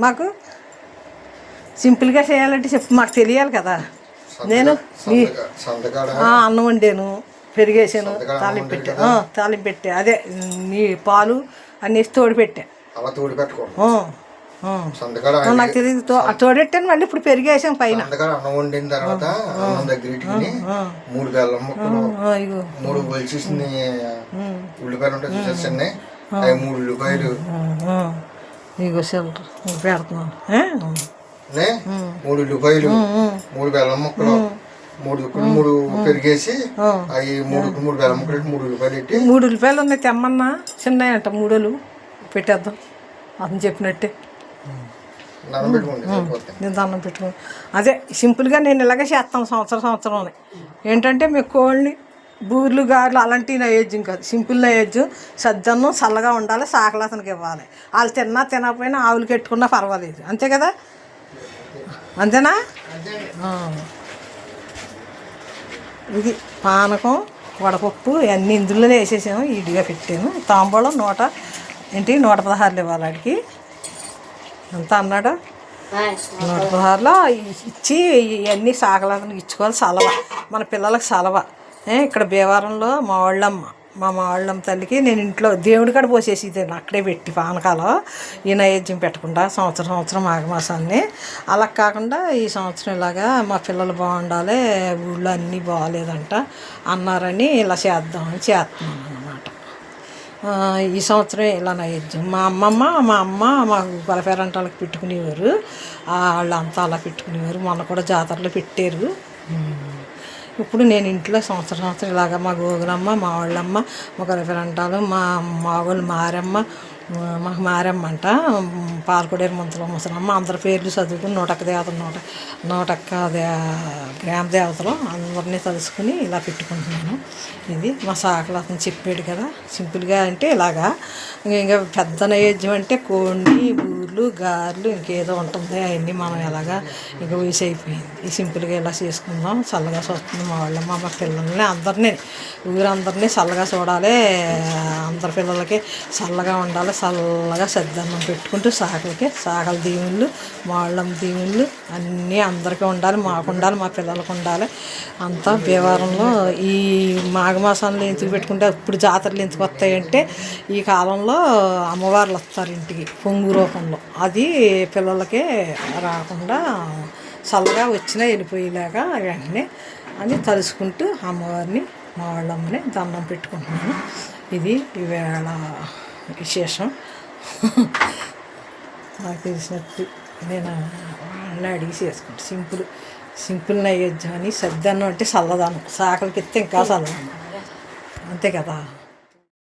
మాకు సింపుల్గా చేయాలంటే చెప్పు, మాకు తెలియాలి కదా. నేను అన్నం వండాను, పెరిగేసాను, తాలింపు పెట్టా, అదే నీ పాలు అన్నీ వేసి తోడు పెట్టా. నాకు తెలియదు, తోడెట్టాను. మళ్ళీ ఇప్పుడు పెరిగేసాం పైన. అన్నం వండిన తర్వాత అన్నం దగ్గర 3 బెల్లం ముక్కలు, 3 బలిచేసిన ఉల్లిపాయలు ఉంటాయి చూసేసండి, 3 ఉల్లిపాయలు ఇగో సిల్లర్ పెడుతున్నాను. 3 ఉల్లిపాయలు, 3 బెల్లం ముక్కలు, 3 పెరిగేసి అవి 3 బెల్లం ముక్కలు, 3 ఉల్లిపాయలు పెట్టి. 3 ఉల్లిపాయలు ఉన్నాయి తెమ్మన్నా, చిన్నవి అంట, 3 పెట్టేద్దాం అతను చెప్పినట్టే. నేను దండం పెట్టుకుని అదే సింపుల్గా నేను ఇలాగే చేస్తాను సంవత్సరం. ఏంటంటే మీకు కోళ్ళని బూర్లు గారెలు అలాంటి నైవేద్యం కాదు, సింపుల్ నైవేద్యం. సజ్జన్నం చల్లగా ఉండాలి, సాకలు అతనికి ఇవ్వాలి. వాళ్ళు తినకపోయినా ఆవులు కట్టుకున్నా పర్వాలేదు, అంతే కదా, అంతేనా. ఇది పానకం, వడపప్పు ఇవన్నీ ఇందులోనే వేసేసాము, ఇడిగా పెట్టాను. తాంబూలం 116 ఇవ్వాలి వాడికి. అంతా అన్నాడు 116లో ఇచ్చి ఇవన్నీ సాగలాగా ఇచ్చుకోవాలి. సలవ మన పిల్లలకు సలవ. ఇక్కడ భీమవరంలో మా వాళ్ళమ్మ తల్లికి నేను ఇంట్లో దేవుడి కాడ పోసేసి అక్కడే పెట్టి పానకాలు ఈ నైవేద్యం పెట్టకుండా సంవత్సరం మాఘమాసాన్ని. అలా కాకుండా ఈ సంవత్సరం ఇలాగా మా పిల్లలు బాగుండాలి, ఊళ్ళో అన్నీ బాగాలేదంట అన్నారని ఇలా చేద్దామని చేస్తున్నాను అన్నమాట. ఈ సంవత్సరం ఇలా నైవేద్యం. మా అమ్మ మాకు బలపేరంటాలకు పెట్టుకునేవారు, వాళ్ళంతా అలా పెట్టుకునేవారు. మొన్న కూడా జాతరలో పెట్టారు. ఇప్పుడు నేను ఇంట్లో సంవత్సరం ఇలాగ మా గోగులమ్మ, మా వాళ్ళమ్మ, మా బలపేరంటాలు, మా వాళ్ళు మాకు మారమ్మ అంట, పాలకొడేరు ముంతలో ముసలమ్మ, అందరి పేర్లు చదువుకుని 101 దేవతలు 101 గ్రామ దేవతలు అందరినీ తలుసుకుని ఇలా పెట్టుకుంటున్నాను. ఇది మా సాకలు అతను చెప్పాడు కదా, సింపుల్గా అంటే ఇలాగా. ఇంకా పెద్ద నైవేద్యం అంటే కోండి, బూర్లు, గారెలు, ఇంకేదో ఉంటుంది, అవన్నీ మనం ఎలాగా ఇంకా వయసు అయిపోయింది. ఈ సింపుల్గా ఇలా చేసుకుందాం. చల్లగా చూస్తుంది మా వాళ్ళమ్మ, మా పిల్లల్ని అందరినీ, ఊరందరినీ చల్లగా చూడాలి, అందరి పిల్లలకి చల్లగా ఉండాలి, చల్లగా సద్దన్నం పెట్టుకుంటూ సాకల దీవుళ్ళు, మా వాళ్ళమ్మ దీవుళ్ళు అన్నీ అందరికీ ఉండాలి, మాకు ఉండాలి, మా పిల్లలకు ఉండాలి. అంతా భీమవరంలో ఈ మాఘమాసంలో ఎందుకు పెట్టుకుంటే, ఇప్పుడు జాతరలు ఎందుకు వస్తాయంటే ఈ కాలంలో అమ్మవార్లు వస్తారు ఇంటికి పొంగు రూపంలో. అది పిల్లలకి రాకుండా చల్లగా వచ్చినా వెళ్ళిపోయేలాగా వెంటనే అని తలుసుకుంటూ అమ్మవారిని, మా వాళ్ళమ్మని దండం పెట్టుకుంటున్నాను. ఇది ఈవేళ విశేషం. నాకు తెలిసినట్టు నేను వాళ్ళని అడిగి చేసుకుంటాను. సింపుల్ నైవేద్యం అని. సద్దన్నం అంటే చల్లదనం, సాకలకి ఎత్తే ఇంకా చల్లదనం, అంతే కదా.